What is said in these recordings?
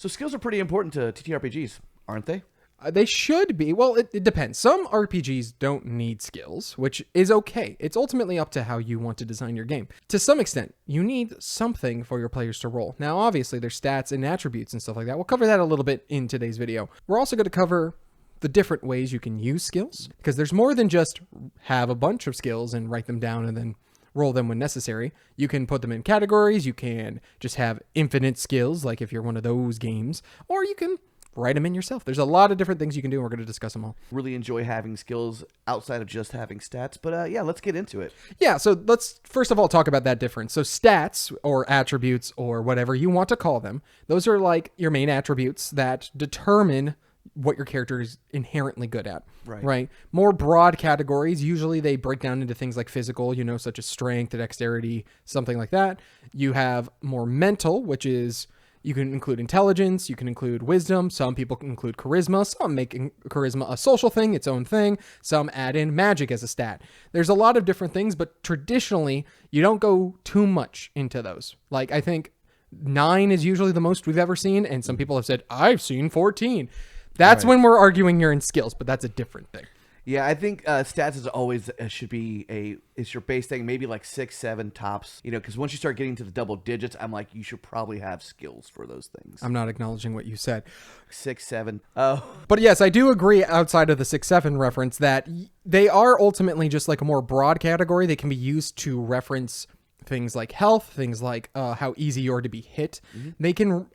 So skills are pretty important to TTRPGs, aren't they? They should be. Well, it depends. Some RPGs don't need skills, which is okay. It's ultimately up to how you want to design your game. To some extent, you need something for your players to roll. Now, obviously, there's stats and attributes and stuff like that. We'll cover that a little bit in today's video. We're also going to cover the different ways you can use skills, because there's more than just have a bunch of skills and write them down and then roll them when necessary. You can put them in categories. You can just have infinite skills, like if you're one of those games, or you can write them in yourself. There's a lot of different things you can do, and we're going to discuss them all. Really enjoy having skills outside of just having stats, but yeah, let's get into it. Yeah, so let's first of all talk about that difference. So stats or attributes or whatever you want to call them, those are like your main attributes that determine what your character is inherently good at, right? More broad categories, usually they break down into things like physical, such as strength, dexterity, something like that. You have more mental, which is you can include intelligence, you can include wisdom. Some people can include charisma. Some make charisma a social thing, its own thing. Some add in magic as a stat. There's a lot of different things, but traditionally, you don't go too much into those. Like, I think 9 is usually the most we've ever seen, and some people have said, I've seen 14. That's when we're arguing you're in skills, but that's a different thing. Yeah, I think stats is always should be it's your base thing, maybe like 6, 7 tops. Because once you start getting to the double digits, I'm like, you should probably have skills for those things. I'm not acknowledging what you said. 6, 7. Oh, but yes, I do agree. Outside of the 6, 7 reference, that they are ultimately just like a more broad category. They can be used to reference things like health, things like how easy you are to be hit. Mm-hmm. They can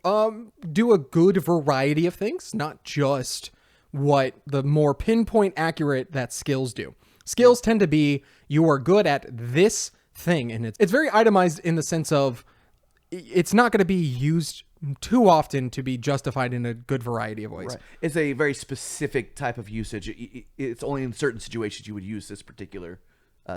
do a good variety of things, not just what the more pinpoint accurate that skills do. Skills tend to be, you are good at this thing, and it's very itemized in the sense of it's not going to be used too often to be justified in a good variety of ways. Right. It's a very specific type of usage. It's only in certain situations you would use this particular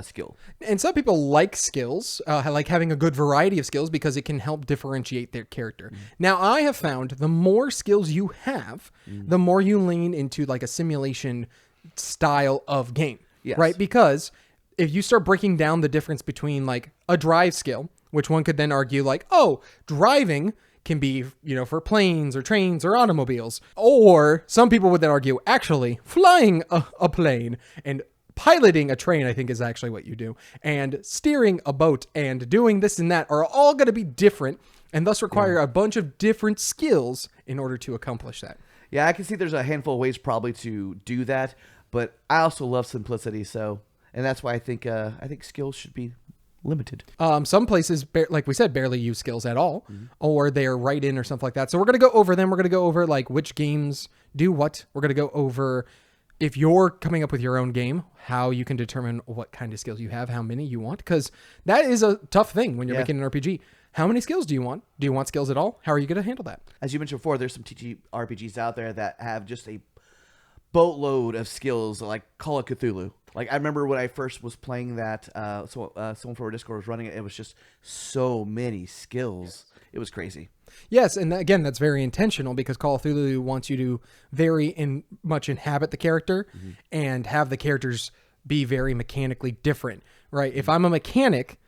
skill. And some people like skills, like having a good variety of skills, because it can help differentiate their character. Mm. Now, I have found the more skills you have, the more you lean into like a simulation style of game, right? Because if you start breaking down the difference between like a drive skill, which one could then argue like, oh, driving can be, for planes or trains or automobiles. Or some people would then argue, actually, flying a plane and piloting a train, I think, is actually what you do. And steering a boat and doing this and that are all going to be different, and thus require a bunch of different skills in order to accomplish that. Yeah, I can see there's a handful of ways probably to do that, but I also love simplicity, and that's why I think skills should be limited. Some places, like we said, barely use skills at all, or they're right in or something like that. So we're going to go over them. We're going to go over like which games do what. We're going to go over, if you're coming up with your own game, how you can determine what kind of skills you have, how many you want, because that is a tough thing when you're making an RPG. How many skills do you want? Do you want skills at all? How are you going to handle that? As you mentioned before, there's some TTRPGs out there that have just a boatload of skills, like Call of Cthulhu. Like, I remember when I first was playing that, someone from our Discord was running it. It was just so many skills. It was crazy. Yes, and again, that's very intentional, because Call of Cthulhu wants you to very much inhabit the character and have the characters be very mechanically different, right? If I'm a mechanic,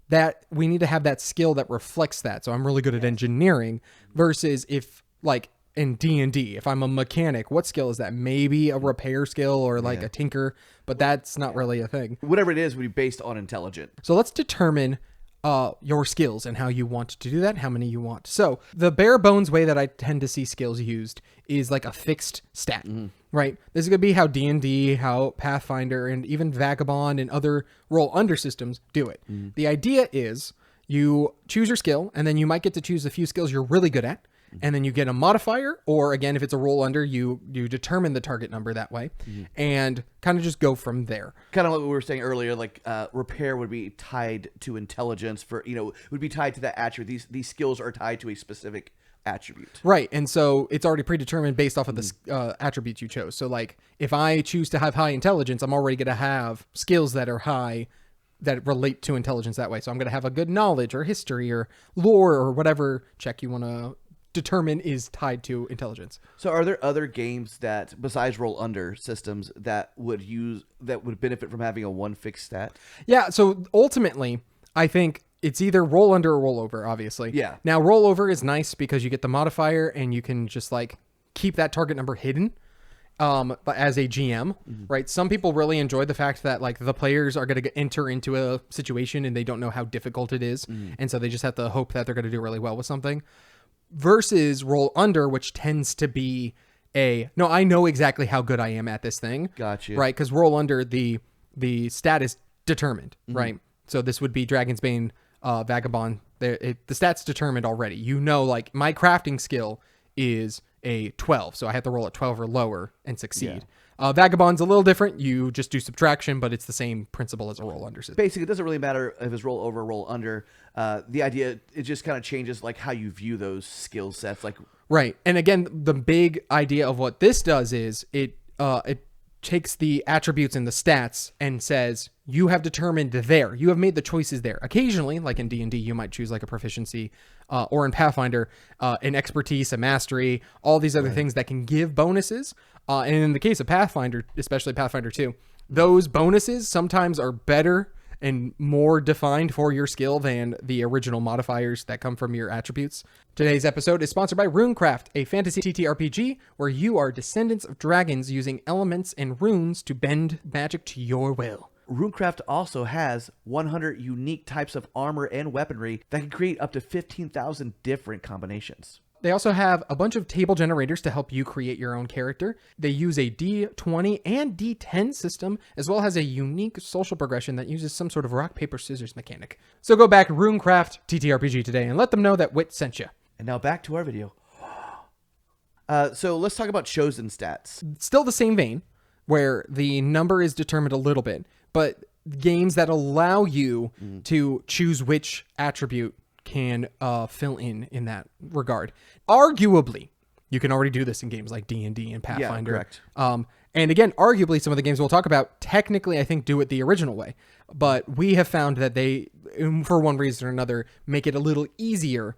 that we need to have that skill that reflects that. So I'm really good at engineering, versus if, like, in D&D, if I'm a mechanic, what skill is that? Maybe a repair skill or like a tinker, but that's not really a thing. Whatever it is would be based on intelligent. So let's determine your skills and how you want to do that, how many you want. So the bare bones way that I tend to see skills used is like a fixed stat, right? This is going to be how D&D, how Pathfinder, and even Vagabond and other roll under systems do it. The idea is you choose your skill, and then you might get to choose a few skills you're really good at, and then you get a modifier, or again, if it's a roll under, you determine the target number that way, and kind of just go from there. Kind of what we were saying earlier, like repair would be tied to intelligence, would be tied to that attribute. These skills are tied to a specific attribute. Right, and so it's already predetermined based off of the attributes you chose. So like, if I choose to have high intelligence, I'm already going to have skills that are high that relate to intelligence that way. So I'm going to have a good knowledge or history or lore or whatever check you want to determine is tied to intelligence. So are there other games that, besides roll under systems, that would benefit from having a one fixed stat? Yeah, so ultimately, I think it's either roll under or roll over, obviously. Yeah. Now, roll over is nice because you get the modifier and you can just like keep that target number hidden. But as a GM, right? Some people really enjoy the fact that like the players are going to enter into a situation and they don't know how difficult it is. And so they just have to hope that they're going to do really well with something versus roll under, which tends to be no, I know exactly how good I am at this thing. Gotcha. Right. Cause roll under the stat is determined, right? So this would be Dragon's Bane, Vagabond. The stat's determined already. You know, like my crafting skill is a 12, so I have to roll at 12 or lower and succeed. Vagabond's a little different. You just do subtraction, but it's the same principle as a roll under system. Basically, it doesn't really matter if it's roll over or roll under. The idea, it just kind of changes like how you view those skill sets. Like Right. And again, the big idea of what this does is it takes the attributes and the stats and says, you have determined there. You have made the choices there. Occasionally, like in D&D, you might choose like a proficiency, or in Pathfinder, an expertise, a mastery, all these other things that can give bonuses. And in the case of Pathfinder, especially Pathfinder 2, those bonuses sometimes are better and more defined for your skill than the original modifiers that come from your attributes. Today's episode is sponsored by Runecraft, a fantasy TTRPG where you are descendants of dragons using elements and runes to bend magic to your will. Runecraft also has 100 unique types of armor and weaponry that can create up to 15,000 different combinations. They also have a bunch of table generators to help you create your own character. They use a D20 and D10 system, as well as a unique social progression that uses some sort of rock, paper, scissors mechanic. So go back Runecraft TTRPG today and let them know that Wit sent you. And now back to our video. So let's talk about chosen stats. Still the same vein, where the number is determined a little bit, but games that allow you to choose which attribute can fill in that regard. Arguably, you can already do this in games like D&D and Pathfinder. Yeah, correct. And again, arguably, some of the games we'll talk about technically, I think, do it the original way. But we have found that they, for one reason or another, make it a little easier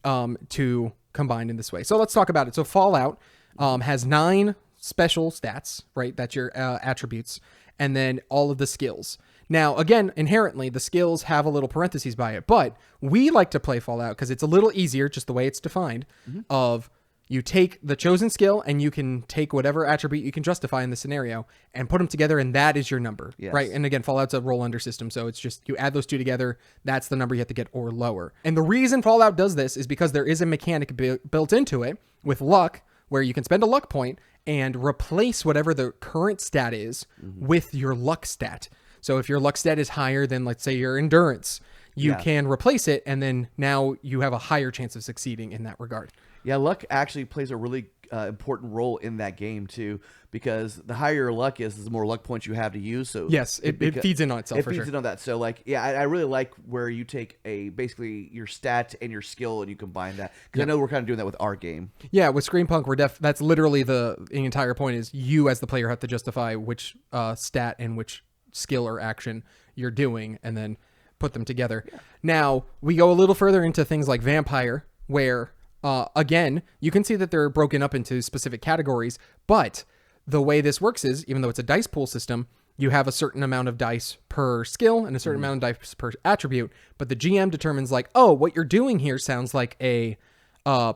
to combine in this way. So let's talk about it. So Fallout has 9 special stats, right? That's your attributes. And then all of the skills. Now, again, inherently, the skills have a little parentheses by it, but we like to play Fallout because it's a little easier, just the way it's defined, of you take the chosen skill and you can take whatever attribute you can justify in the scenario and put them together, and that is your number, right? And again, Fallout's a roll under system, so it's just you add those two together, that's the number you have to get or lower. And the reason Fallout does this is because there is a mechanic built into it with luck, where you can spend a luck point and replace whatever the current stat is with your luck stat. So if your luck stat is higher than, let's say, your endurance, you can replace it, and then now you have a higher chance of succeeding in that regard. Yeah, luck actually plays a really important role in that game, too, because the higher your luck is, the more luck points you have to use. So yes, it feeds in on itself, for sure. It feeds in on that. So, like, yeah, I really like where you take basically your stat and your skill and you combine that. Because I know we're kind of doing that with our game. Yeah, with Screenpunk, that's literally the entire point is you as the player have to justify which stat and which skill or action you're doing and then put them together. Now we go a little further into things like Vampire, where again you can see that they're broken up into specific categories, but the way this works is, even though it's a dice pool system, you have a certain amount of dice per skill and a certain amount of dice per attribute, but the GM determines like, oh, what you're doing here sounds like a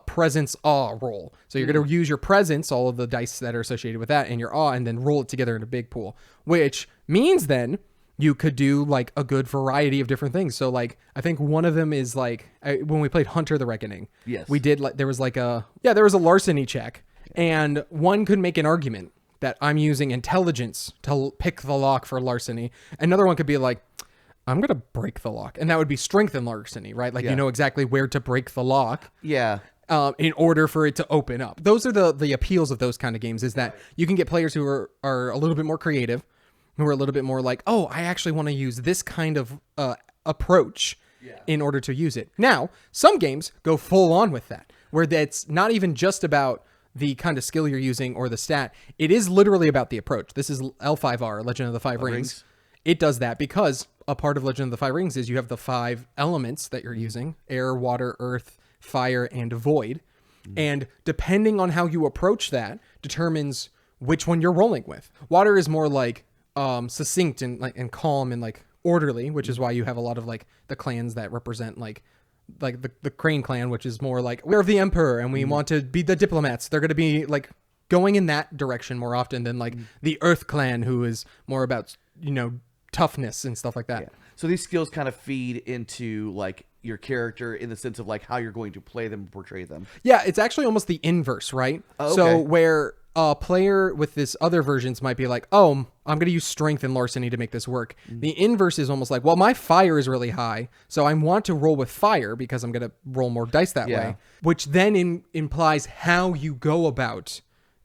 presence awe roll. So you're going to use your presence, all of the dice that are associated with that, and your awe, and then roll it together in a big pool, which means then you could do like a good variety of different things. So like, I think one of them is like when we played Hunter the Reckoning, we did like, there was a larceny check, and one could make an argument that I'm using intelligence to pick the lock for larceny. Another one could be like, I'm going to break the lock. And that would be strength and larceny, right? Like, you know exactly where to break the lock. Yeah. In order for it to open up. Those are the appeals of those kind of games, is that you can get players who are a little bit more creative, who are a little bit more like, oh, I actually want to use this kind of approach in order to use it. Now, some games go full on with that, where that's not even just about the kind of skill you're using or the stat. It is literally about the approach. This is L5R, Legend of the Five Rings. It does that because a part of Legend of the Five Rings is you have the 5 elements that you're using: air, water, earth, fire, and void. And depending on how you approach that determines which one you're rolling with. Water is more like succinct and calm and like orderly, which is why you have a lot of like the clans that represent like the Crane clan, which is more like we're of the Emperor and we want to be the diplomats. They're going to be like going in that direction more often than like the Earth clan, who is more about, toughness and stuff like that. Yeah. So these skills kind of feed into like your character in the sense of like how you're going to play them, portray them. Yeah, it's actually almost the inverse, right? Oh, So okay. where a player with this other versions might be like, oh, I'm going to use strength and larceny to make this work. The inverse is almost like, well, my fire is really high, so I want to roll with fire because I'm going to roll more dice that way, which then implies how you go about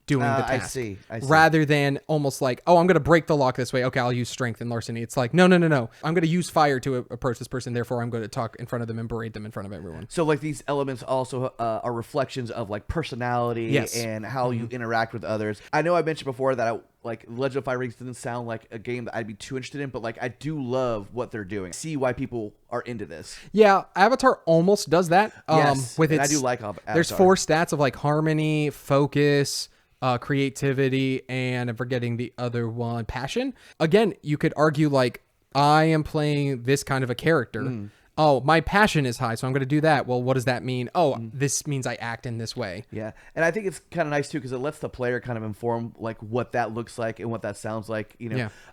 doing the task. I see. Rather than almost like, oh, I'm going to break the lock this way. Okay, I'll use strength and larceny. It's like, no. I'm going to use fire to approach this person. Therefore, I'm going to talk in front of them and berate them in front of everyone. So like these elements also are reflections of like personality and how you interact with others. I know I mentioned before that like Legend of Fire Rings didn't sound like a game that I'd be too interested in, but like I do love what they're doing. See why people are into this. Yeah, Avatar almost does that. Yes, with and its, I do like Avatar. There's 4 stats of like harmony, focus, creativity, and I'm forgetting the other one, passion. Again, you could argue like, I am playing this kind of a character. Oh, my passion is high, so I'm going to do that. Well, what does that mean? Oh, this means I act in this way. Yeah, and I think it's kind of nice too because it lets the player kind of inform like what that looks like and what that sounds like.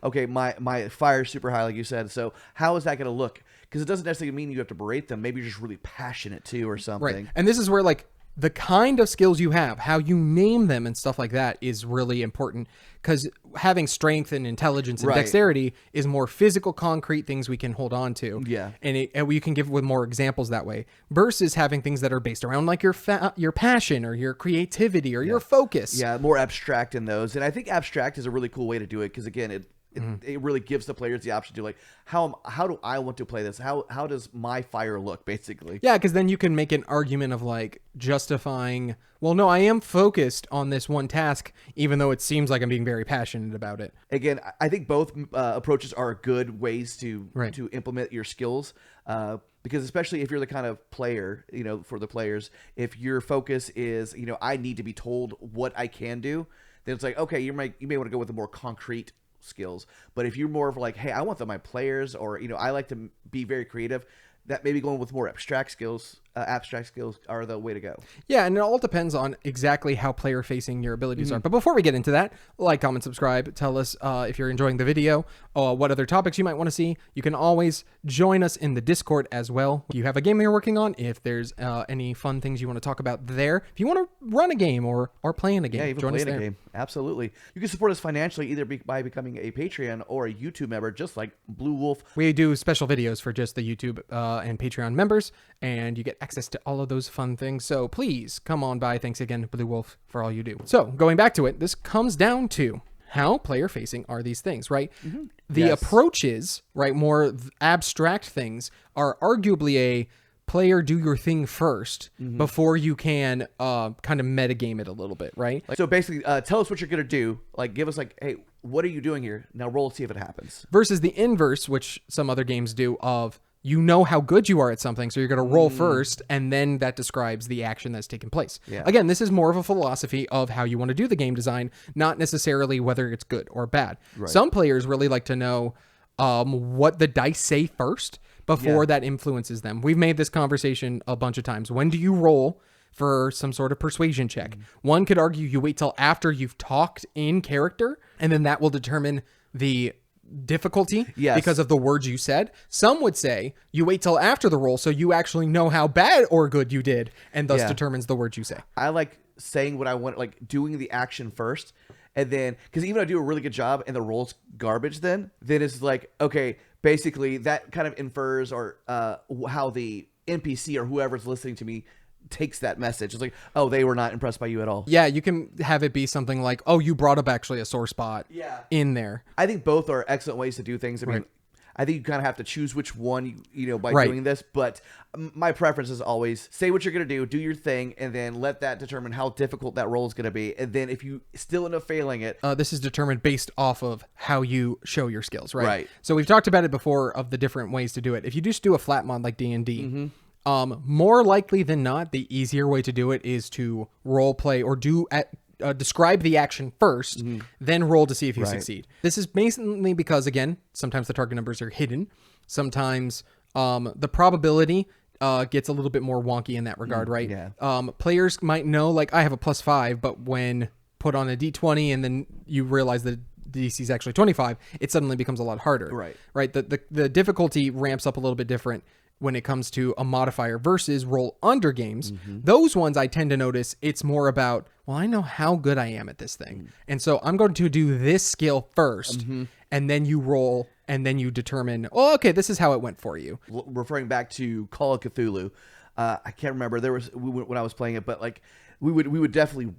Okay, my fire's super high, like you said. So how is that going to look? Because it doesn't necessarily mean you have to berate them. Maybe you're just really passionate too, or something. Right, and this is where like the kind of skills you have, how you name them and stuff like that is really important, because having strength and intelligence and dexterity is more physical, concrete things we can hold on to. Yeah. And we can give with more examples that way versus having things that are based around like your passion or your creativity or your focus. Yeah, more abstract in those. And I think abstract is a really cool way to do it because, again, it really gives the players the option to like, how do I want to play this? How does my fire look, basically? Yeah, because then you can make an argument of like justifying, well, no, I am focused on this one task, even though it seems like I'm being very passionate about it. Again, I think both approaches are good ways to implement your skills. Because especially if you're the kind of player, for the players, if your focus is, I need to be told what I can do, then it's like, okay, you may want to go with a more concrete skills. But if you're more of like, hey, I want my players, or I like to be very creative, that maybe going with more abstract skills are the way to go. Yeah, and it all depends on exactly how player facing your abilities are. But before we get into that, like, comment, subscribe, tell us if you're enjoying the video, what other topics you might want to see. You can always join us in the Discord as well. If you have a game you're working on, if there's any fun things you want to talk about there, if you want to run a game or play in a game, even join us playing there. a game. Absolutely. You can support us financially either by becoming a Patreon or a YouTube member, just like Blue Wolf. We do special videos for just the YouTube and Patreon members, and you get access to all of those fun things. So please come on by. Thanks again, Blue Wolf, for all you do. So going back to it, this comes down to how player facing are these things, right? The approaches, right, more abstract things are arguably a player do your thing first before you can kind of metagame it a little bit, right? So basically, tell us what you're going to do. Like, give us like, hey, what are you doing here? Now roll, see if it happens. Versus the inverse, which some other games do, of how good you are at something, so you're going to roll first, and then that describes the action that's taken place. Again, this is more of a philosophy of how you want to do the game design, not necessarily whether it's good or bad. Some players really like to know what the dice say first before that influences them. We've made this conversation a bunch of times. When do you roll for some sort of persuasion check? One could argue you wait till after you've talked in character, and then that will determine the difficulty because of the words you said. Some would say you wait till after the roll so you actually know how bad or good you did, and thus determines the words you say. I like saying what I want, like doing the action first, and then because even if I do a really good job and the roll's garbage, then it's like, okay, basically that kind of infers or how the NPC or whoever's listening to me takes that message. It's like, oh, they were not impressed by you at all. Yeah, you can have it be something like, oh, you brought up actually a sore spot in there. I think both are excellent ways to do things. I mean, I think you kind of have to choose which one, by doing this. But my preference is always say what you're going to do your thing, and then let that determine how difficult that role is going to be. And then if you still end up failing it. This is determined based off of how you show your skills, right? So we've talked about it before of the different ways to do it. If you just do a flat mod like D&D, more likely than not, the easier way to do it is to role play or do describe the action first, then roll to see if you Right. succeed. This is mainly because, again, sometimes the target numbers are hidden. Sometimes the probability gets a little bit more wonky in that regard, right? Yeah. Players might know, like, I have a +5, but when put on a d20 and then you realize that the DC is actually 25, it suddenly becomes a lot harder. Right. The difficulty ramps up a little bit different when it comes to a modifier versus roll under games. Those ones I tend to notice it's more about, well, I know how good I am at this thing. And so I'm going to do this skill first, and then you roll, and then you determine, oh, okay, this is how it went for you. Referring back to Call of Cthulhu, I can't remember. There was when I was playing it, but like we would definitely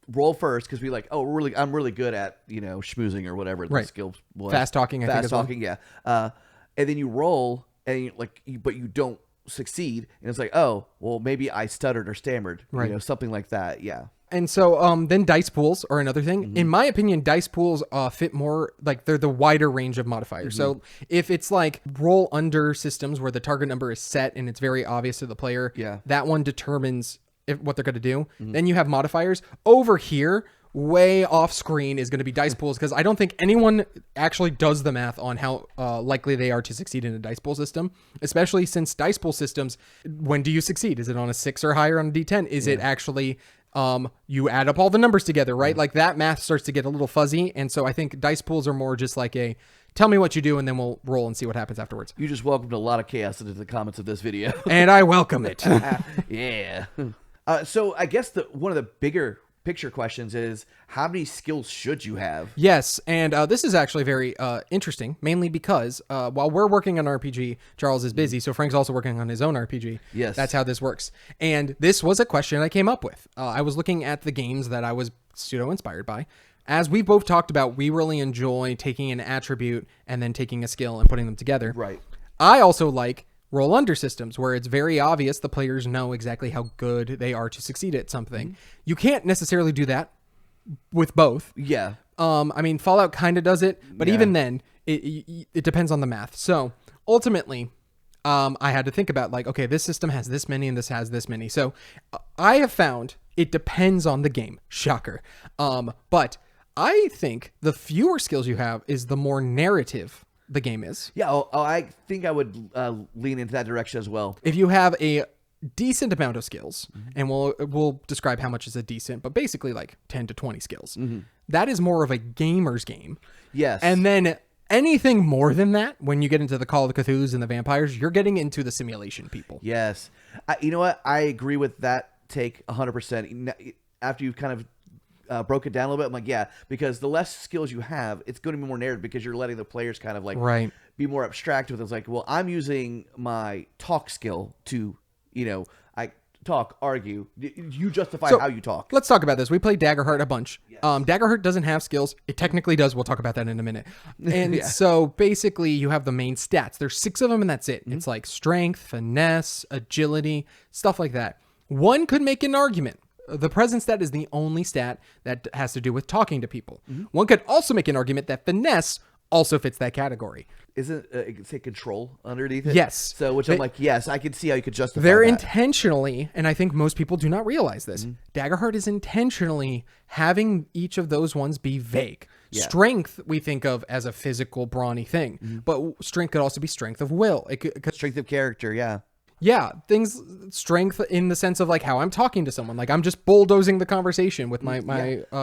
roll first because we like, oh, I'm really good at schmoozing or whatever the skill was. Fast talking, I think. Fast talking, yeah. And then you roll, and but you don't succeed, and it's like, oh, well, maybe I stuttered or stammered, something like that, yeah. And so then dice pools are another thing. In my opinion, dice pools fit more, like they're the wider range of modifiers. So if it's like roll under systems where the target number is set and it's very obvious to the player, that one determines what they're going to do. Then you have modifiers. Over here, way off screen is going to be dice pools, because I don't think anyone actually does the math on how likely they are to succeed in a dice pool system, especially since dice pool systems, when do you succeed? Is it on a 6 or higher on a d10? Is it actually you add up all the numbers together, right? Like that math starts to get a little fuzzy. And so I think dice pools are more just like a tell me what you do and then we'll roll and see what happens afterwards. You just welcomed a lot of chaos into the comments of this video. And I welcome it. Yeah. So I guess one of the bigger picture questions is, how many skills should you have? Yes, and this is actually very interesting, mainly because while we're working on RPG, Charles is busy, so Frank's also working on his own RPG. Yes. That's how this works. And this was a question I came up with. I was looking at the games that I was pseudo-inspired by. As we've both talked about, we really enjoy taking an attribute and then taking a skill and putting them together. Right. I also like roll under systems where it's very obvious the players know exactly how good they are to succeed at something. You can't necessarily do that with both. Yeah. I mean, Fallout kind of does it, but even then, it depends on the math. So ultimately, I had to think about like, okay, this system has this many and this has this many. So I have found it depends on the game. Shocker. But I think the fewer skills you have is the more narrative the game is. Yeah, I think I would lean into that direction as well. If you have a decent amount of skills, and we'll describe how much is a decent, but basically like 10 to 20 skills, that is more of a gamer's game. Yes. And then anything more than that, when you get into the Call of Cthulhu's and the vampires, you're getting into the simulation people. Yes. You know what? I agree with that take 100%. After you've kind of broke it down a little bit, I'm like, yeah, because the less skills you have, it's going to be more narrative because you're letting the players kind of like be more abstract with it. It's like, well, I'm using my talk skill to, I talk, argue. You justify how you talk. Let's talk about this. We played Daggerheart a bunch. Yes. Daggerheart doesn't have skills. It technically does. We'll talk about that in a minute. And so basically you have the main stats. There's 6 of them and that's it. It's like strength, finesse, agility, stuff like that. One could make an argument. The presence stat is the only stat that has to do with talking to people. One could also make an argument that finesse also fits that category. Isn't say control underneath it? Yes. So I'm like, yes, I can see how you could justify they're that. Intentionally, and I think most people do not realize this, Daggerheart is intentionally having each of those ones be vague. Yeah. Strength we think of as a physical, brawny thing, but strength could also be strength of will. It could strength of character, yeah. Yeah, strength in the sense of like how I'm talking to someone. Like I'm just bulldozing the conversation with my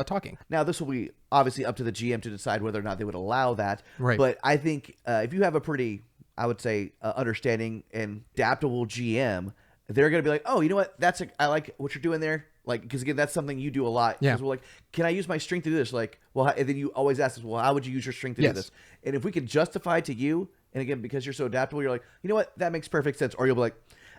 talking. Now, this will be obviously up to the GM to decide whether or not they would allow that. Right. But I think if you have a pretty, I would say, understanding and adaptable GM, they're going to be like, oh, you know what? I like what you're doing there. Like, because again, that's something you do a lot. Yeah. Because we're like, can I use my strength to do this? Like, well, and then you always ask us, well, how would you use your strength to do this? And if we can justify to you, and again, because you're so adaptable, you're like, you know what? That makes perfect sense. Or you'll be like,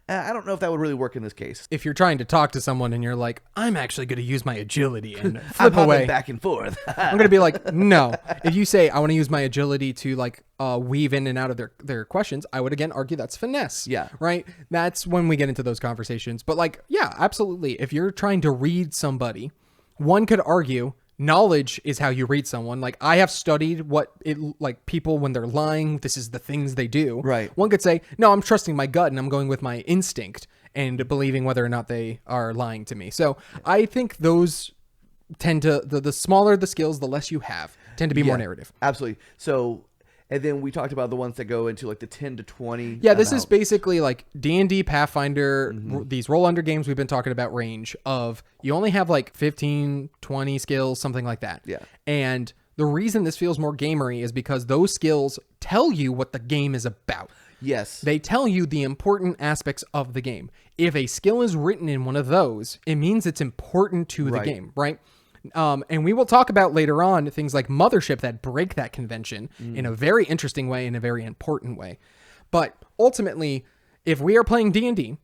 I don't know if that would really work in this case. If you're trying to talk to someone and you're like, I'm actually going to use my agility and flip away back and forth. I'm going to be like, no. If you say, I want to use my agility to like weave in and out of their questions, I would again argue that's finesse. Yeah. Right? That's when we get into those conversations. But like, yeah, absolutely. If you're trying to read somebody, one could argue knowledge is how you read someone. Like I have studied like people when they're lying, this is the things they do. Right. One could say, no, I'm trusting my gut and I'm going with my instinct and believing whether or not they are lying to me. So I think those tend to the smaller the skills, the less you have, tend to be more narrative. Absolutely. So, and then we talked about the ones that go into like the 10 to 20. Yeah, this is basically like D&D, Pathfinder, these roll under games we've been talking about range of you only have like 15, 20 skills, something like that. Yeah. And the reason this feels more gamery is because those skills tell you what the game is about. Yes. They tell you the important aspects of the game. If a skill is written in one of those, it means it's important to the game, right? And we will talk about later on things like Mothership that break that convention in a very interesting way, in a very important way. But ultimately, if we are playing D&D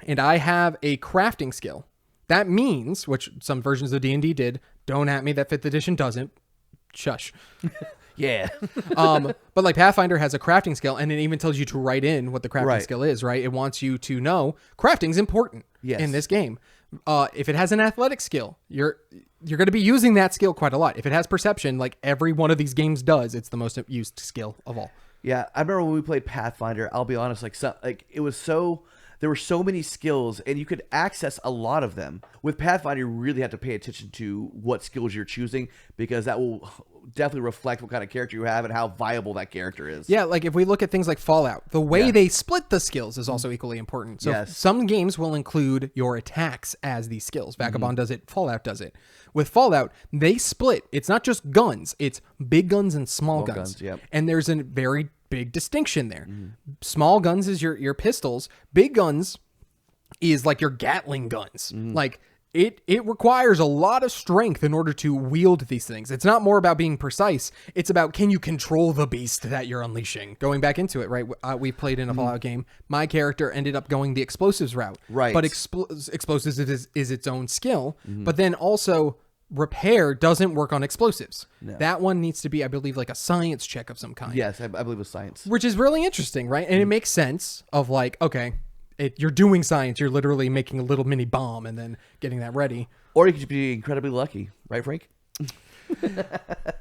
and I have a crafting skill, that means, which some versions of D&D did, don't at me that 5th edition doesn't, shush. Yeah. But like Pathfinder has a crafting skill, and it even tells you to write in what the crafting skill is, right? It wants you to know crafting's important in this game. If it has an athletic skill, you're going to be using that skill quite a lot. If it has perception, like every one of these games does, it's the most used skill of all. Yeah, I remember when we played Pathfinder, I'll be honest, there were so many skills and you could access a lot of them. With Pathfinder, you really have to pay attention to what skills you're choosing because that will definitely reflect what kind of character you have and how viable that character is. Yeah, like if we look at things like Fallout, the way they split the skills is also equally important. So some games will include your attacks as these skills. Vagabond does it, Fallout does it. With Fallout, they split. It's not just guns, it's big guns and small guns. And there's a very big distinction there. Small guns is your pistols. Big guns is like your Gatling guns. Like it requires a lot of strength in order to wield these things. It's not more about being precise. It's about, can you control the beast that you're unleashing? Going back into it, right? We played in a Fallout game. My character ended up going the explosives route. Right. But explosives is its own skill. But then also repair doesn't work on explosives. No. That one needs to be, I believe, like a science check of some kind. Yes, I believe it's science. Which is really interesting, right? And it makes sense of like, okay, you're doing science. You're literally making a little mini bomb and then getting that ready. Or you could be incredibly lucky, right, Frank?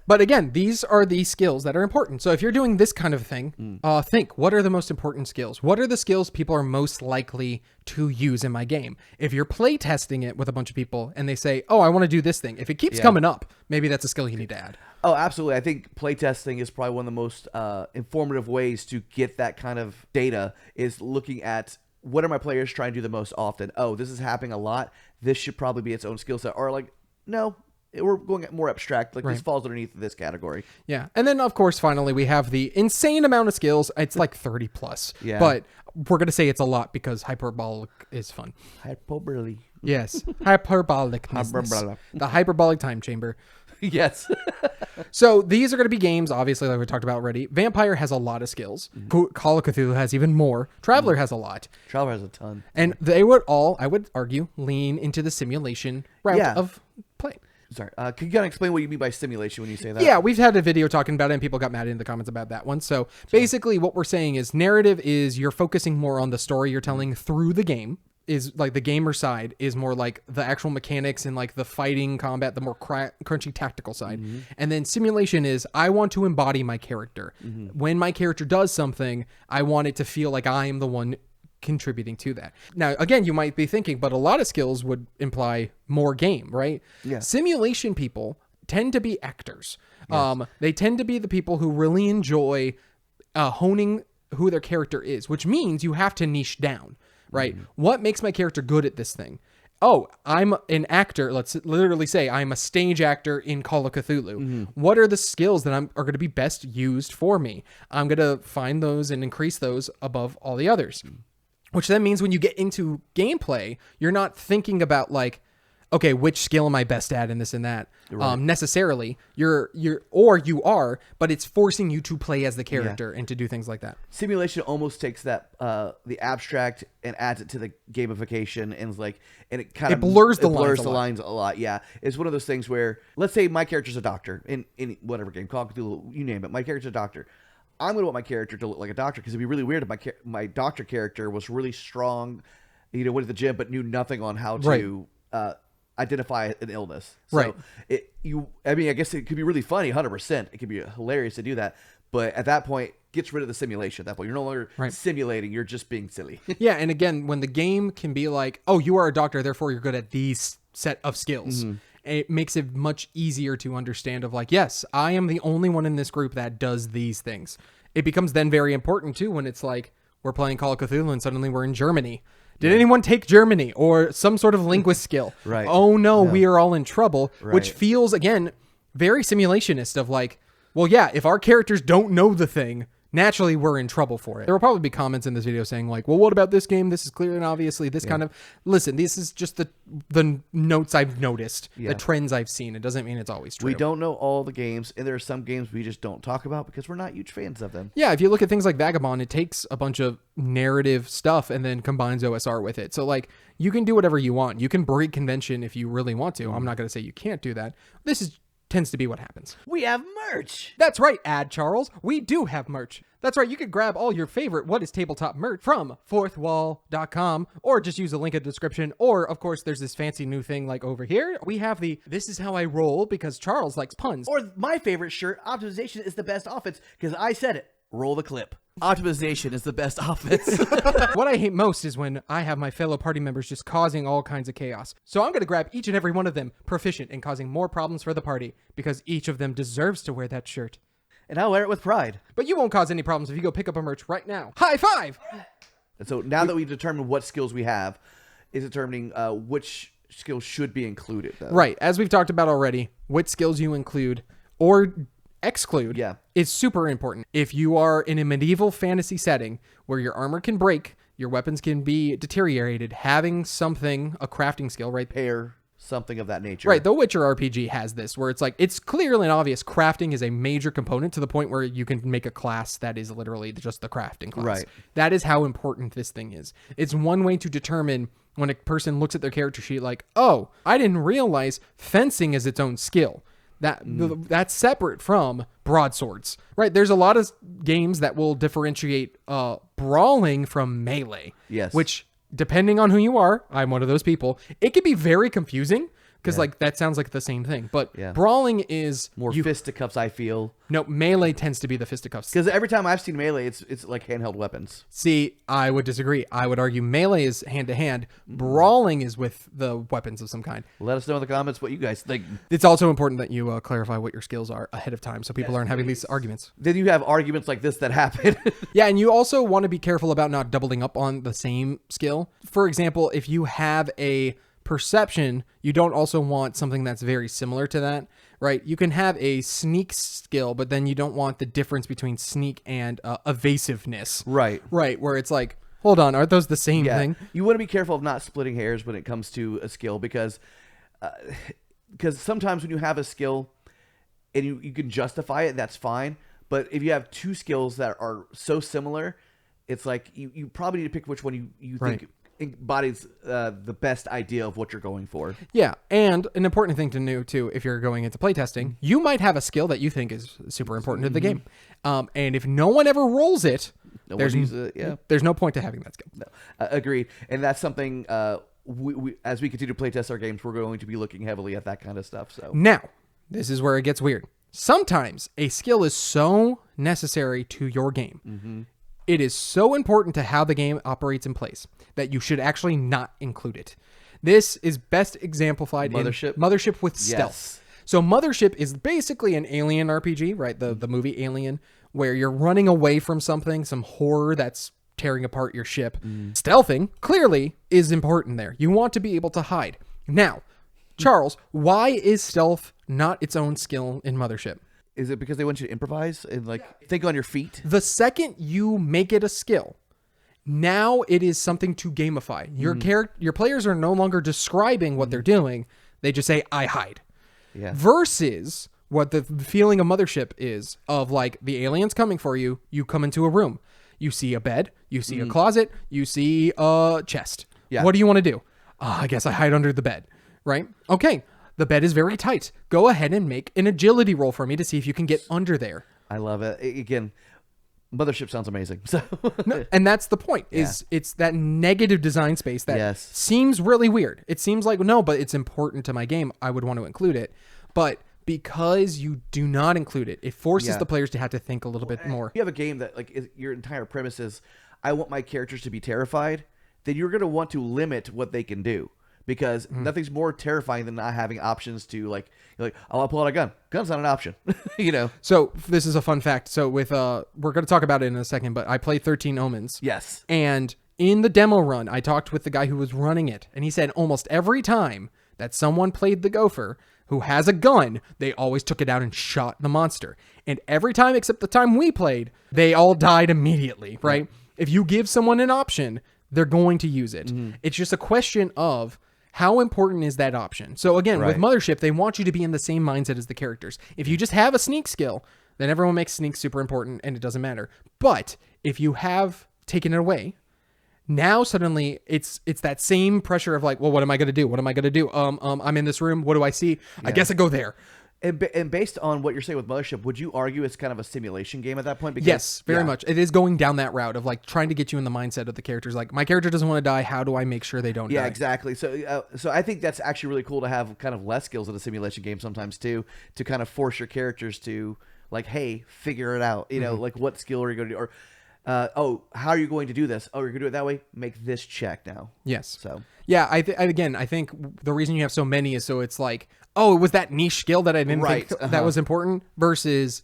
But again, these are the skills that are important. So if you're doing this kind of thing, think, what are the most important skills? What are the skills people are most likely to use in my game? If you're play testing it with a bunch of people and they say, oh, I want to do this thing. If it keeps coming up, maybe that's a skill you need to add. Oh, absolutely. I think playtesting is probably one of the most informative ways to get that kind of data is looking at what are my players trying to do the most often? Oh, this is happening a lot. This should probably be its own skill set. Or like, no, we're going more abstract. Like this falls underneath this category. Yeah. And then, of course, finally, we have the insane amount of skills. It's like 30 plus. Yeah. But we're going to say it's a lot because hyperbolic is fun. Hyperbole. Yes. Hyperbolic. The hyperbolic time chamber. Yes. So these are going to be games, obviously, like we talked about already. Vampire has a lot of skills. Call of Cthulhu has even more. Traveler has a lot. Traveler has a ton. And they would all, I would argue, lean into the simulation route of play. Sorry. Can you kind of explain what you mean by simulation when you say that? Yeah, we've had a video talking about it and people got mad in the comments about that one. So basically what we're saying is narrative is you're focusing more on the story you're telling through the game. Is like the gamer side is more like the actual mechanics and like the fighting combat, the more crunchy tactical side. And then simulation is I want to embody my character. When my character does something, I want it to feel like I am the one contributing to that. Now, again, you might be thinking, but a lot of skills would imply more game, right? Yeah. Simulation people tend to be actors. Yes. They tend to be the people who really enjoy honing who their character is, which means you have to niche down. Right? What makes my character good at this thing? Oh, I'm an actor. Let's literally say I'm a stage actor in Call of Cthulhu. What are the skills that are going to be best used for me? I'm going to find those and increase those above all the others. Which then means when you get into gameplay, you're not thinking about like, okay, which skill am I best at in this and that? Right. Necessarily, you are, but it's forcing you to play as the character and to do things like that. Simulation almost takes that the abstract and adds it to the gamification, and it kind of blurs the lines a lot. Yeah, it's one of those things where let's say my character's a doctor in whatever game, Call of Cthulhu, you name it. My character's a doctor. I'm going to want my character to look like a doctor because it'd be really weird if my doctor character was really strong, went to the gym but knew nothing on how to. Identify an illness. So I guess it could be really funny, 100%. It could be hilarious to do that. But at that point, gets rid of the simulation at that point. You're no longer simulating. You're just being silly. Yeah. And again, when the game can be like, oh, you are a doctor, therefore you're good at these set of skills. And it makes it much easier to understand of like, yes, I am the only one in this group that does these things. It becomes then very important too when it's like we're playing Call of Cthulhu and suddenly we're in Germany. Did anyone take Germany or some sort of linguist skill? Right. Oh no, we are all in trouble, which Right. feels again very simulationist of like, well, yeah, if our characters don't know the thing, naturally we're in trouble for it. There will probably be comments in this video saying like, well, what about this game? This is clear and obviously this kind of, listen, this is just the notes I've noticed, the trends I've seen. It doesn't mean it's always true. We don't know all the games, and there are some games we just don't talk about because we're not huge fans of them. Yeah, if you look at things like Vagabond, it takes a bunch of narrative stuff and then combines OSR with it. So like you can do whatever you want. You can break convention if you really want to. I'm not going to say you can't do that. This tends to be what happens. We have merch. That's right, Ad Charles. We do have merch. That's right, you can grab all your favorite What is Tabletop merch from fourthwall.com or just use a link in the description. Or, of course, there's this fancy new thing like over here. We have the This Is How I Roll because Charles likes puns. Or my favorite shirt, optimization is the best offense, because I said it. Roll the clip. Optimization is the best offense. What I hate most is when I have my fellow party members just causing all kinds of chaos. So I'm going to grab each and every one of them proficient in causing more problems for the party because each of them deserves to wear that shirt. And I'll wear it with pride. But you won't cause any problems if you go pick up a merch right now. High five! And so now that we've determined what skills we have, is determining which skills should be included, though. Right. As we've talked about already, what skills you include or exclude is super important. If you are in a medieval fantasy setting where your armor can break, your weapons can be deteriorated, having something, a crafting skill, right? Pair something of that nature. Right. The Witcher RPG has this where it's like, it's clearly and obvious crafting is a major component to the point where you can make a class that is literally just the crafting class. Right. That is how important this thing is. It's one way to determine when a person looks at their character sheet like, oh, I didn't realize fencing is its own skill. That's separate from broadswords, right? There's a lot of games that will differentiate brawling from melee. Yes. Which, depending on who you are, I'm one of those people, it can be very confusing because like that sounds like the same thing. But brawling is more fisticuffs, I feel. No, melee tends to be the fisticuffs. Because every time I've seen melee, it's like handheld weapons. See, I would disagree. I would argue melee is hand-to-hand. Brawling is with the weapons of some kind. Let us know in the comments what you guys think. It's also important that you clarify what your skills are ahead of time so people aren't having these arguments. Then you have arguments like this that happen. Yeah, and you also want to be careful about not doubling up on the same skill. For example, if you have a perception, you don't also want something that's very similar to that, right? You can have a sneak skill, but then you don't want the difference between sneak and evasiveness. Right. Right, where it's like, hold on, aren't those the same thing? You want to be careful of not splitting hairs when it comes to a skill because sometimes when you have a skill and you can justify it, that's fine. But if you have two skills that are so similar, it's like you probably need to pick which one you think embodies the best idea of what you're going for. Yeah, and an important thing to know too, if you're going into playtesting, you might have a skill that you think is super important to the game, and if no one ever rolls it, there's no point to having that skill. No. Agreed, and that's something we as we continue to playtest our games, we're going to be looking heavily at that kind of stuff. So now, this is where it gets weird. Sometimes a skill is so necessary to your game. It is so important to how the game operates in place that you should actually not include it. This is best exemplified in Mothership with Stealth. So Mothership is basically an alien RPG, right? The movie Alien, where you're running away from something, some horror that's tearing apart your ship. Stealthing, clearly, is important there. You want to be able to hide. Now, Charles, why is stealth not its own skill in Mothership? Is it because they want you to improvise and think on your feet? The second you make it a skill, now it is something to gamify. Your players are no longer describing what they're doing. They just say, I hide. Yeah. Versus what the feeling of Mothership is of like the aliens coming for you. You come into a room. You see a bed. You see a closet. You see a chest. Yeah. What do you want to do? I guess I hide under the bed. Right? Okay. The bed is very tight. Go ahead and make an agility roll for me to see if you can get under there. I love it. Again, Mothership sounds amazing. So, and that's the point. Is it's that negative design space that seems really weird. It seems like no, but it's important to my game. I would want to include it, but because you do not include it, it forces the players to have to think a little bit more. If you have a game that your entire premise is, I want my characters to be terrified, then you're going to want to limit what they can do. because nothing's more terrifying than not having options to like, you're like, oh, I'll pull out a gun. Gun's not an option, you know? So this is a fun fact. So with, we're going to talk about it in a second, but I played 13 Omens. Yes. And in the demo run, I talked with the guy who was running it, and he said almost every time that someone played the Gopher who has a gun, they always took it out and shot the monster. And every time except the time we played, they all died immediately, right? If you give someone an option, they're going to use it. It's just a question of how important is that option. So again, with Mothership, they want you to be in the same mindset as the characters. If you just have a sneak skill, then everyone makes sneak super important and it doesn't matter. But if you have taken it away, now suddenly it's that same pressure of like, well, what am I going to do? What am I going to do? I'm in this room. What do I see? I guess I go there. And based on what you're saying with Mothership, would you argue it's kind of a simulation game at that point? Because, yes, very much. It is going down that route of like trying to get you in the mindset of the characters. Like, my character doesn't want to die. How do I make sure they don't die? Yeah, exactly. So I think that's actually really cool to have kind of less skills in a simulation game sometimes too, to kind of force your characters to like, hey, figure it out. You know, like what skill are you going to do? Or, how are you going to do this? Oh, you're going to do it that way? Make this check now. Yes. So yeah, I think the reason you have so many is so it's like, oh, it was that niche skill that I didn't think that was important versus,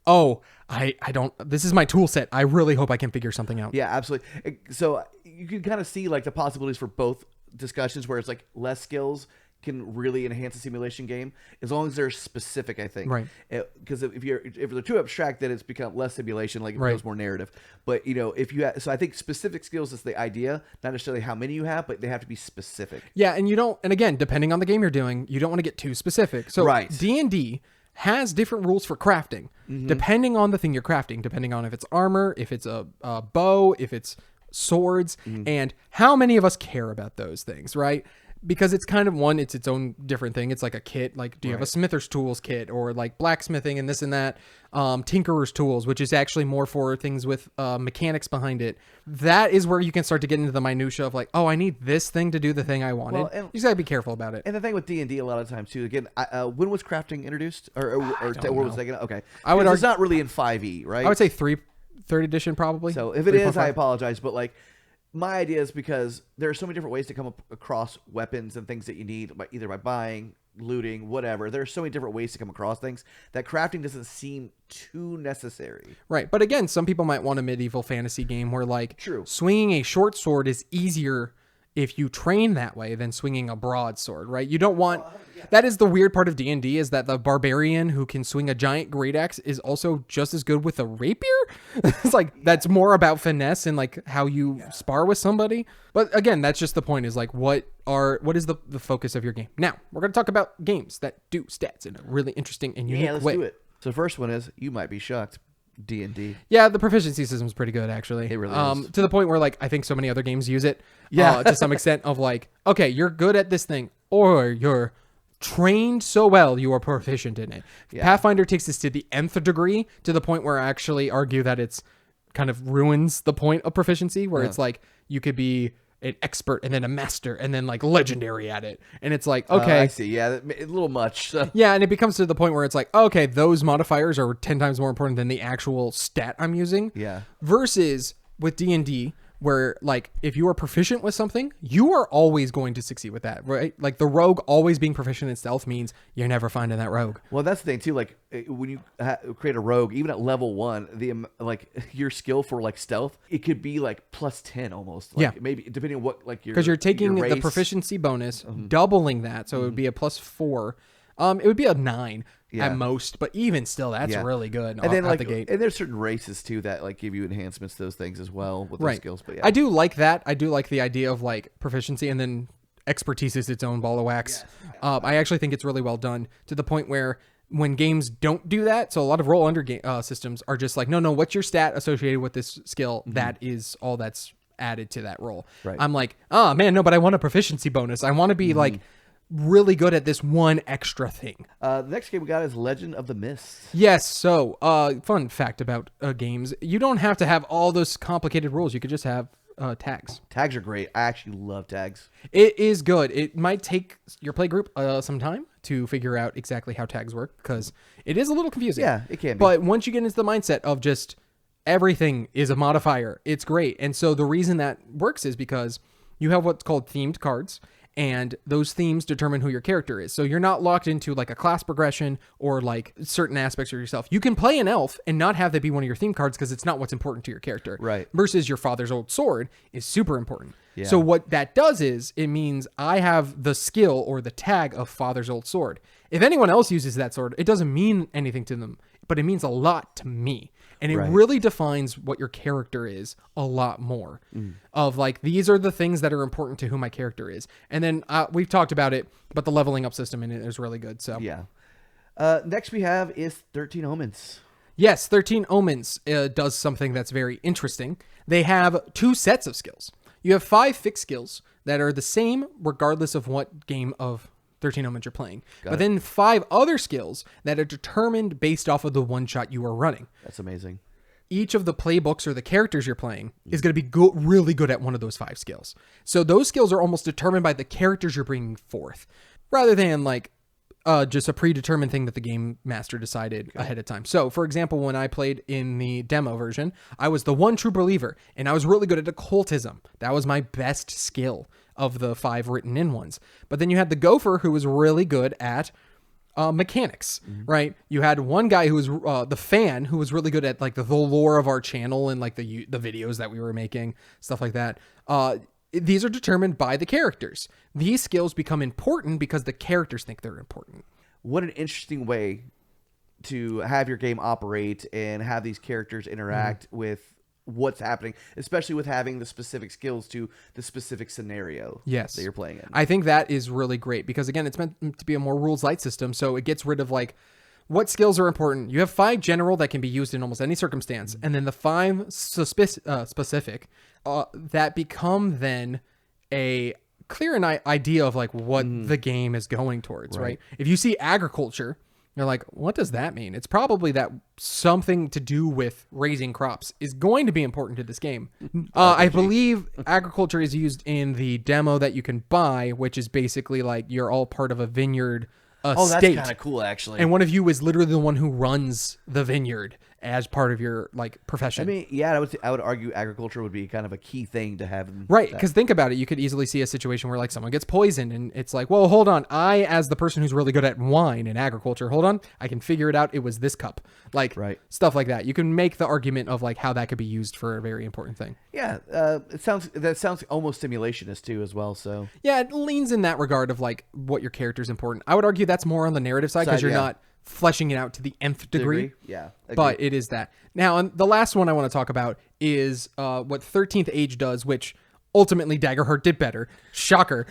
oh, I don't, this is my tool set. I really hope I can figure something out. Yeah, absolutely. So you can kind of see like the possibilities for both discussions where it's like less skills can really enhance a simulation game as long as they're specific, I think. Right. Because if they're too abstract, then it's become less simulation, like it becomes more narrative. But you know, if you so I think specific skills is the idea, not necessarily how many you have, but they have to be specific. Yeah, and you don't, and again, depending on the game you're doing, you don't want to get too specific. So D&D has different rules for crafting, depending on the thing you're crafting, depending on if it's armor, if it's a bow, if it's swords, and how many of us care about those things, right? Because it's kind of it's its own different thing. It's like a kit. Like, do you have a smither's tools kit or like blacksmithing and this and that? Tinkerer's tools, which is actually more for things with mechanics behind it. That is where you can start to get into the minutia of like, oh, I need this thing to do the thing I wanted. Well, you just gotta be careful about it. And the thing with D&D a lot of times too, again, when was crafting introduced? Or where was that gonna? Okay. I would it's not really in 5e, right? I would say third edition probably. So if it is, I apologize. But like, my idea is because there are so many different ways to come up across weapons and things that you need, either by buying, looting, whatever. There are so many different ways to come across things that crafting doesn't seem too necessary. Right. But again, some people might want a medieval fantasy game where like swinging a short sword is easier if you train that way than swinging a broadsword, right? You don't want... That is the weird part of D&D, is that the barbarian who can swing a giant great axe is also just as good with a rapier. It's like, that's more about finesse and like how you spar with somebody. But again, that's just the point, is like, what is the focus of your game? Now, we're going to talk about games that do stats in a really interesting and unique way. Let's do it. So the first one is, you might be shocked, D&D. Yeah, the proficiency system is pretty good, actually. It really is. To the point where like I think so many other games use it. To some extent of like, okay, you're good at this thing, or you're trained so well you are proficient in it. Pathfinder takes this to the nth degree, to the point where I actually argue that it's kind of ruins the point of proficiency, where it's like you could be an expert and then a master and then like legendary at it, and it's like, okay, I see. Yeah, a little much. So. Yeah, and it becomes to the point where it's like, okay, those modifiers are 10 times more important than the actual stat I'm using. Yeah. Versus with D&D, where like if you are proficient with something, you are always going to succeed with that, right? Like the rogue always being proficient in stealth means you're never finding that rogue. Well, that's the thing too. Like when you create a rogue, even at level 1, like your skill for like stealth, it could be like plus 10 almost. Like, maybe depending on what like your, because you're taking your the proficiency bonus, doubling that, so it would be a plus 4. It would be a 9 at most, but even still, that's really good. And then out like, the gate. and there's certain races too that like give you enhancements to those things as well with those skills. But I do like that. I do like the idea of like proficiency, and then expertise is its own ball of wax. I actually think it's really well done, to the point where when games don't do that, so a lot of roll under systems are just like, no, what's your stat associated with this skill? That is all that's added to that roll. Right. I'm like, oh man, no, but I want a proficiency bonus. I want to be like really good at this one extra thing. The next game we got is Legend of the Mist. Yes. So, fun fact about games: you don't have to have all those complicated rules. You could just have tags. Tags are great. I actually love tags. It is good. It might take your play group some time to figure out exactly how tags work, because it is a little confusing. Yeah, it can be. But once you get into the mindset of just everything is a modifier, it's great. And so the reason that works is because you have what's called themed cards. and those themes determine who your character is. So you're not locked into like a class progression or like certain aspects of yourself. You can play an elf and not have that be one of your theme cards because it's not what's important to your character. Right. Versus your father's old sword is super important. Yeah. So what that does is it means I have the skill or the tag of father's old sword. If anyone else uses that sword, it doesn't mean anything to them, but it means a lot to me. And it really defines what your character is a lot more. Of like, these are the things that are important to who my character is. And then we've talked about it, but the leveling up system in it is really good. So yeah. Next we have is 13 Omens. Yes, 13 Omens does something that's very interesting. They have 2 sets of skills. You have 5 fixed skills that are the same regardless of what game of 13 Omens you're playing. But then 5 other skills that are determined based off of the one shot you are running. That's amazing. Each of the playbooks or the characters you're playing is going to be really good at one of those 5 skills. So those skills are almost determined by the characters you're bringing forth, rather than like just a predetermined thing that the game master decided ahead of time. So, for example, when I played in the demo version, I was the one true believer, and I was really good at occultism. That was my best skill of the 5 written in ones. But then you had the gopher, who was really good at mechanics, right? You had one guy who was the fan, who was really good at like the lore of our channel and like the videos that we were making, stuff like that. These are determined by the characters. These skills become important because the characters think they're important. What an interesting way to have your game operate and have these characters interact with what's happening, especially with having the specific skills to the specific scenario that you're playing in. I think that is really great because, again, it's meant to be a more rules light system, so it gets rid of like what skills are important. You have 5 general that can be used in almost any circumstance, and then the 5 specific that become then a clear idea of like what the game is going towards, right? If you see agriculture, you're like, what does that mean? It's probably that something to do with raising crops is going to be important to this game. I believe agriculture is used in the demo that you can buy, which is basically like you're all part of a vineyard that's state. kind of cool, actually. And one of you is literally the one who runs the vineyard as part of your like profession. I mean, yeah, I would argue agriculture would be kind of a key thing to have. Right, because think about it. You could easily see a situation where like someone gets poisoned and it's like, well, hold on. I, as the person who's really good at wine and agriculture, hold on. I can figure it out. It was this cup. Like stuff like that. You can make the argument of like how that could be used for a very important thing. Yeah, that sounds almost simulationist too as well. So yeah, it leans in that regard of like what your character is important. I would argue that's more on the narrative side because you're not fleshing it out to the nth degree. Yeah, agreed. But it is that. Now, and the last one I want to talk about is what 13th Age does, which ultimately Daggerheart did better. Shocker.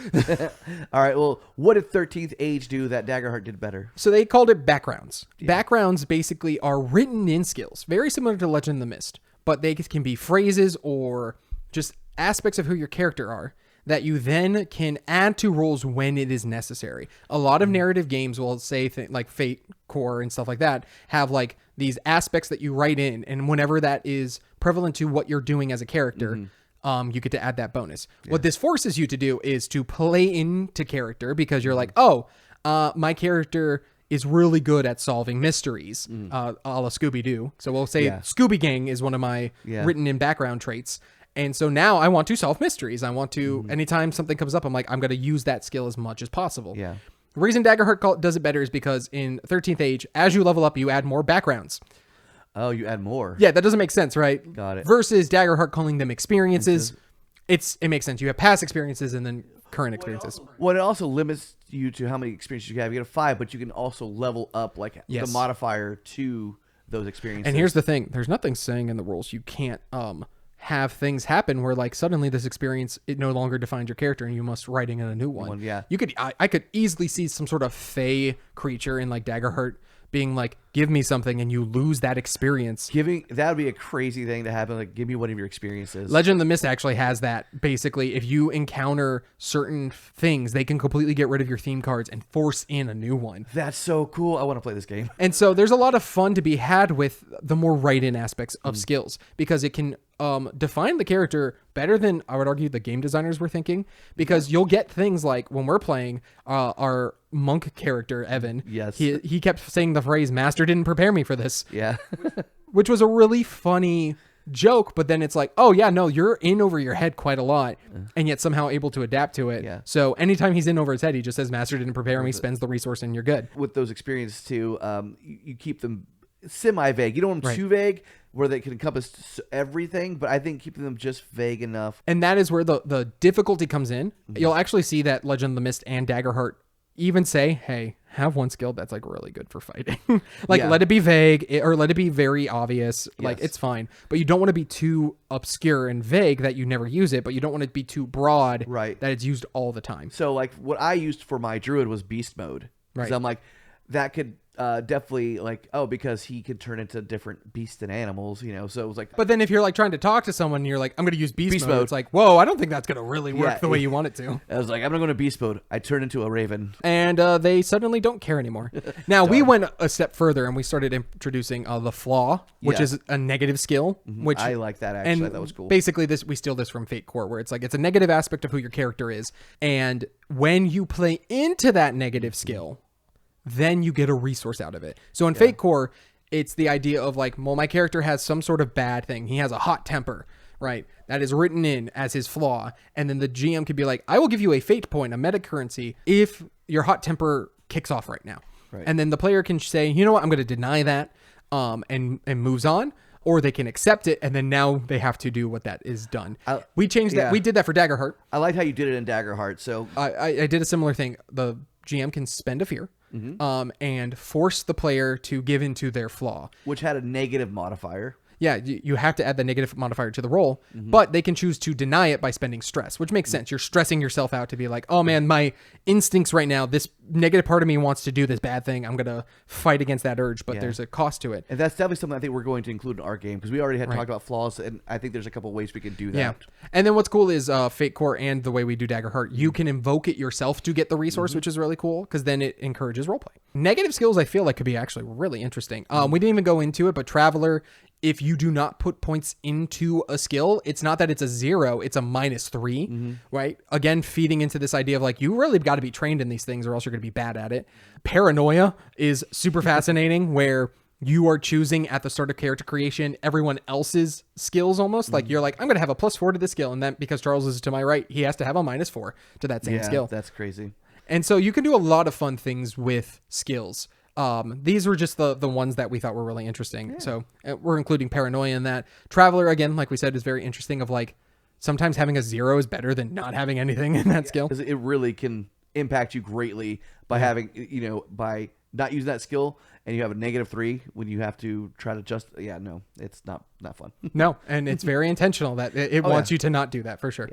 All right, well, what did 13th Age do that Daggerheart did better? So they called it backgrounds. Backgrounds basically are written in skills, very similar to Legend of the Mist, but they can be phrases or just aspects of who your character are that you then can add to roles when it is necessary. A lot of narrative games will say like Fate Core and stuff like that have like these aspects that you write in, and whenever that is prevalent to what you're doing as a character, you get to add that bonus. What this forces you to do is to play into character because you're like, my character is really good at solving mysteries, a la Scooby-Doo. So we'll say Scooby Gang is one of my written in background traits. And so now I want to solve mysteries. I want to, anytime something comes up, I'm like, I'm going to use that skill as much as possible. Yeah. The reason Daggerheart does it better is because in 13th Age, as you level up, you add more backgrounds. Oh, you add more. Yeah, that doesn't make sense, right? Got it. Versus Daggerheart calling them experiences. It makes sense. You have past experiences and then current experiences. Well, it also limits you to how many experiences you have. You get a 5, but you can also level up like the modifier to those experiences. And here's the thing. There's nothing saying in the rules you can't have things happen where like suddenly this experience, it no longer defines your character and you must writing in a new one. You could, I could easily see some sort of fey creature in like Daggerheart being like, give me something, and you lose that experience. That would be a crazy thing to happen. Like, give me one of your experiences. Legend of the Mist actually has that. Basically, if you encounter certain things, they can completely get rid of your theme cards and force in a new one. That's so cool. I want to play this game. And so there's a lot of fun to be had with the more write-in aspects of skills, because it can define the character better than I would argue the game designers were thinking, because you'll get things like when we're playing our monk character, Evan. Yes. He kept saying the phrase, "Master didn't prepare me for this." Yeah. Which was a really funny joke, but then it's like, oh yeah, no, you're in over your head quite a lot, and yet somehow able to adapt to it. Yeah. So anytime he's in over his head, he just says, "Master didn't prepare me," spends the resource, and you're good. With those experiences too, you keep them semi-vague. You don't want them Right. too vague where they can encompass everything, but I think keeping them just vague enough. And that is where the difficulty comes in. You'll actually see that Legend of the Mist and Daggerheart even say, hey, have one skill that's like really good for fighting. Like Yeah. let it be vague or let it be very obvious. Like Yes. it's fine. But you don't want to be too obscure and vague that you never use it, but you don't want it to be too broad Right. that it's used all the time. So like what I used for my druid was beast mode. Because Right. I'm like, that could definitely like, because he could turn into different beasts and animals, so it was like, But then if you're like trying to talk to someone and you're like, I'm going to use beast mode, mode. it's like, whoa, I don't think that's going to really work Yeah. the way you want it to. I was like, I'm not going to beast mode. I turned into a raven. And they suddenly don't care anymore. Now, we went a step further and we started introducing the flaw, which Yeah. is a negative skill. Which I like that, actually. And That was cool. basically, we steal this from Fate Core, where it's like it's a negative aspect of who your character is. And when you play into that negative skill, then you get a resource out of it. So in Fate Core, it's the idea of like, well, my character has some sort of bad thing. He has a hot temper, right? That is written in as his flaw. And then the GM could be like, I will give you a fate point, a meta currency, if your hot temper kicks off right now. Right. And then the player can say, you know what, I'm going to deny that and moves on. Or they can accept it, and then now they have to do what that is done. We changed that. yeah. We did that for Daggerheart. I liked how you did it in Daggerheart. So I did a similar thing. The GM can spend a fear and force the player to give into their flaw. which had a negative modifier. Yeah, you have to add the negative modifier to the roll, but they can choose to deny it by spending stress, which makes sense. You're stressing yourself out to be like, oh man, my instincts right now, this negative part of me wants to do this bad thing. I'm going to fight against that urge, but there's a cost to it. And that's definitely something I think we're going to include in our game because we already had talked about flaws, and I think there's a couple ways we can do that. Yeah. And then what's cool is Fate Core and the way we do Daggerheart, you can invoke it yourself to get the resource, which is really cool because then it encourages roleplay. Negative skills, I feel like, could be actually really interesting. We didn't even go into it, but Traveler, if you do not put points into a skill, it's not that it's a 0, it's a -3, right? Again, feeding into this idea of like, you really got to be trained in these things or else you're going to be bad at it. Paranoia is super fascinating where you are choosing at the start of character creation everyone else's skills almost. Like you're like, I'm going to have a +4 to this skill. And then because Charles is to my right, he has to have a -4 to that same skill. That's crazy. And so you can do a lot of fun things with skills. These were just the ones that we thought were really interesting. Yeah. So we're including Paranoia in that. Traveler, again, like we said, is very interesting of like, sometimes having a 0 is better than not having anything in that skill. Because it really can impact you greatly by having, by not using that skill and you have a -3 when you have to try to just, no, it's not fun. No, and it's very intentional that it wants you to not do that for sure.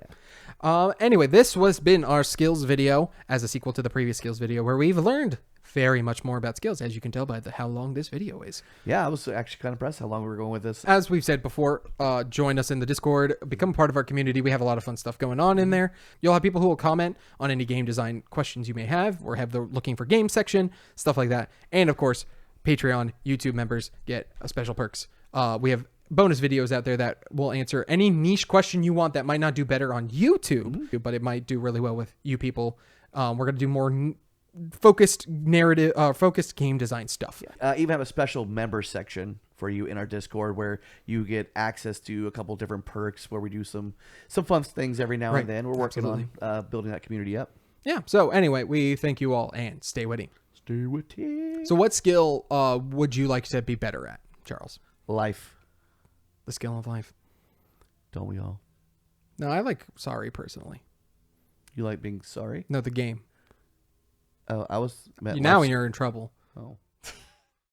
Yeah. Anyway, this was been our skills video as a sequel to the previous skills video where we've learned very much more about skills, as you can tell by how long this video is. Yeah, I was actually kind of impressed how long we were going with this. As we've said before, join us in the Discord, become part of our community. We have a lot of fun stuff going on in there. You'll have people who will comment on any game design questions you may have, or have the looking for game section, stuff like that. And of course, Patreon, YouTube members get special perks. We have bonus videos out there that will answer any niche question you want that might not do better on YouTube, but it might do really well with you people. We're going to do more focused narrative, focused game design stuff. Even have a special member section for you in our Discord where you get access to a couple different perks where we do some fun things every now and then. We're working on building that community up. Yeah. So anyway, we thank you all and stay witty. Stay witty. So what skill would you like to be better at, Charles? Life. The skill of life. Don't we all? No, I like sorry personally. You like being sorry? No, the game. Oh, I was... Now you're in trouble. Oh.